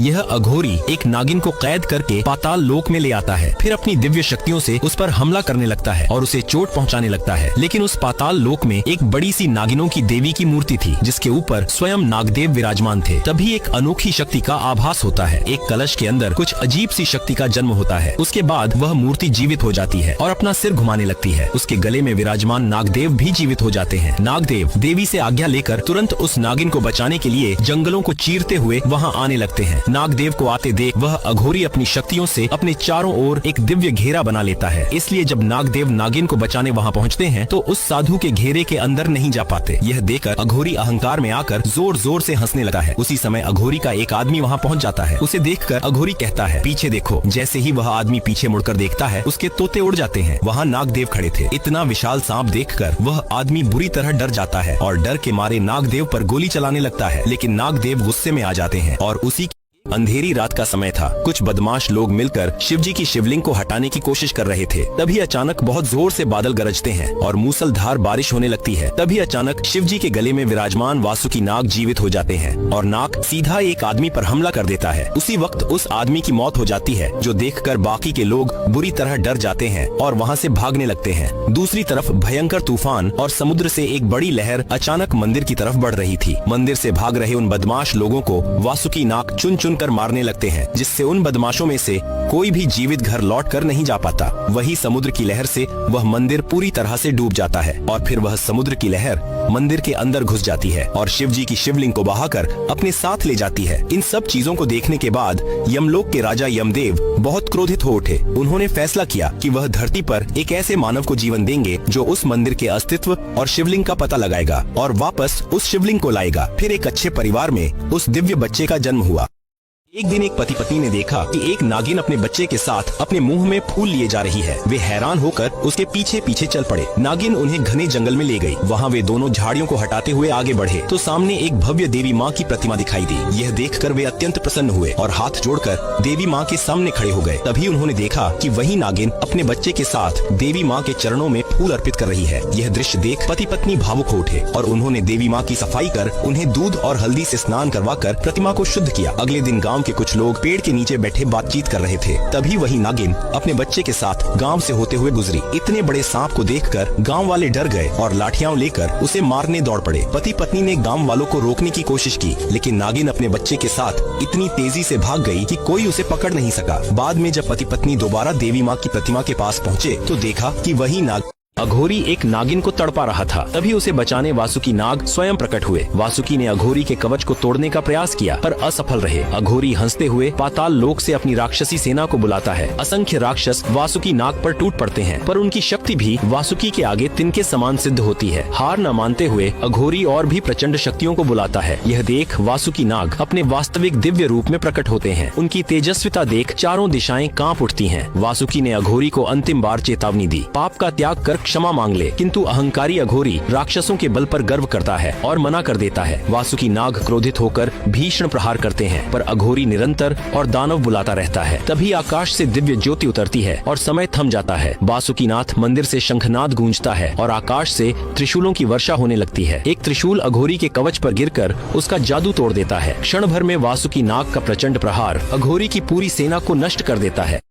यह अघोरी एक नागिन को कैद करके पाताल लोक में ले आता है, फिर अपनी दिव्य शक्तियों से उस पर हमला करने लगता है और उसे चोट पहुंचाने लगता है। लेकिन उस पाताल लोक में एक बड़ी सी नागिनों की देवी की मूर्ति थी, जिसके ऊपर स्वयं नागदेव विराजमान थे। तभी एक अनोखी शक्ति का आभास होता है। एक कलश के अंदर कुछ अजीब सी शक्ति का जन्म होता है। उसके बाद वह मूर्ति जीवित हो जाती है और अपना सिर घुमाने लगती है। उसके गले में विराजमान नागदेव भी जीवित हो जाते हैं। नागदेव देवी से आज्ञा लेकर तुरंत उस नागिन को बचाने के लिए जंगलों को चीरते हुए वहाँ आने लगते हैं। नागदेव को आते देख वह अघोरी अपनी शक्तियों से अपने चारों ओर एक दिव्य घेरा बना लेता है। इसलिए जब नागदेव नागिन को बचाने वहाँ पहुँचते हैं तो उस साधु के घेरे के अंदर नहीं जा पाते। यह देखकर अघोरी अहंकार में आकर जोर जोर से हंसने लगा है। उसी समय अघोरी का एक आदमी वहाँ पहुँच जाता है। उसे देखकर अघोरी कहता है, पीछे देखो। जैसे ही वह आदमी पीछे मुड़कर देखता है, उसके तोते उड़ जाते हैं। वहाँ नागदेव खड़े थे। इतना विशाल सांप देखकर वह आदमी बुरी तरह डर जाता है और डर के मारे नागदेव पर गोली चलाने लगता है। लेकिन नागदेव गुस्से में आ जाते हैं और उसी अंधेरी रात का समय था। कुछ बदमाश लोग मिलकर शिवजी की शिवलिंग को हटाने की कोशिश कर रहे थे। तभी अचानक बहुत जोर से बादल गरजते हैं और मूसलधार बारिश होने लगती है। तभी अचानक शिवजी के गले में विराजमान वासुकी नाग जीवित हो जाते हैं और नाग सीधा एक आदमी पर हमला कर देता है। उसी वक्त उस आदमी की मौत हो जाती है, जो देखकर बाकी के लोग बुरी तरह डर जाते हैं और वहाँ से भागने लगते हैं। दूसरी तरफ भयंकर तूफान और समुद्र से एक बड़ी लहर अचानक मंदिर की तरफ बढ़ रही थी। मंदिर से भाग रहे उन बदमाश लोगों को वासुकी नाग चुन चुन कर मारने लगते हैं, जिससे उन बदमाशों में से कोई भी जीवित घर लौट कर नहीं जा पाता। वही समुद्र की लहर से वह मंदिर पूरी तरह से डूब जाता है और फिर वह समुद्र की लहर मंदिर के अंदर घुस जाती है और शिवजी की शिवलिंग को बहाकर अपने साथ ले जाती है। इन सब चीजों को देखने के बाद यमलोक के राजा यमदेव बहुत क्रोधित हो उठे। उन्होंने फैसला किया कि वह धरती पर एक ऐसे मानव को जीवन देंगे जो उस मंदिर के अस्तित्व और शिवलिंग का पता लगाएगा और वापस उस शिवलिंग को लाएगा। फिर एक अच्छे परिवार में उस दिव्य बच्चे का जन्म हुआ। एक दिन एक पति पत्नी ने देखा कि एक नागिन अपने बच्चे के साथ अपने मुंह में फूल लिए जा रही है। वे हैरान होकर उसके पीछे पीछे चल पड़े। नागिन उन्हें घने जंगल में ले गई। वहाँ वे दोनों झाड़ियों को हटाते हुए आगे बढ़े तो सामने एक भव्य देवी माँ की प्रतिमा दिखाई दी। यह देखकर वे अत्यंत प्रसन्न हुए और हाथ जोड़कर देवी माँ के सामने खड़े हो गए। तभी उन्होंने देखा कि वही नागिन अपने बच्चे के साथ देवी माँ के चरणों में फूल अर्पित कर रही है। यह दृश्य देख पति पत्नी भावुक हो उठे और उन्होंने देवी माँ की सफाई कर उन्हें दूध और हल्दी से स्नान करवाकर प्रतिमा को शुद्ध किया। अगले दिन गाँव के कुछ लोग पेड़ के नीचे बैठे बातचीत कर रहे थे। तभी वही नागिन अपने बच्चे के साथ गांव से होते हुए गुजरी। इतने बड़े सांप को देखकर गांव वाले डर गए और लाठियां लेकर उसे मारने दौड़ पड़े। पति पत्नी ने गांव वालों को रोकने की कोशिश की, लेकिन नागिन अपने बच्चे के साथ इतनी तेजी से भाग गई कि कोई उसे पकड़ नहीं सका। बाद में जब पति पत्नी दोबारा देवी माँ की प्रतिमा के पास पहुँचे तो देखा कि वही अघोरी एक नागिन को तड़पा रहा था। तभी उसे बचाने वासुकी नाग स्वयं प्रकट हुए। वासुकी ने अघोरी के कवच को तोड़ने का प्रयास किया पर असफल रहे। अघोरी हंसते हुए पाताल लोक से अपनी राक्षसी सेना को बुलाता है। असंख्य राक्षस वासुकी नाग पर टूट पड़ते हैं, पर उनकी शक्ति भी वासुकी के आगे तिनके समान सिद्ध होती है। हार न मानते हुए अघोरी और भी प्रचंड शक्तियों को बुलाता है। यह देख वासुकी नाग अपने वास्तविक दिव्य रूप में प्रकट होते हैं। उनकी तेजस्विता देख चारों दिशाएं कांप उठती हैं। वासुकी ने अघोरी को अंतिम बार चेतावनी दी, पाप का त्याग कर क्षमा मांग ले। किंतु अहंकारी अघोरी राक्षसों के बल पर गर्व करता है और मना कर देता है। वासुकी नाग क्रोधित होकर भीषण प्रहार करते हैं, पर अघोरी निरंतर और दानव बुलाता रहता है। तभी आकाश से दिव्य ज्योति उतरती है और समय थम जाता है। वासुकीनाथ मंदिर से शंखनाद गूंजता है और आकाश से त्रिशूलों की वर्षा होने लगती है। एक त्रिशूल अघोरी के कवच पर गिरकर उसका जादू तोड़ देता है। क्षण भर में वासुकी नाग का प्रचंड प्रहार अघोरी की पूरी सेना को नष्ट कर देता है।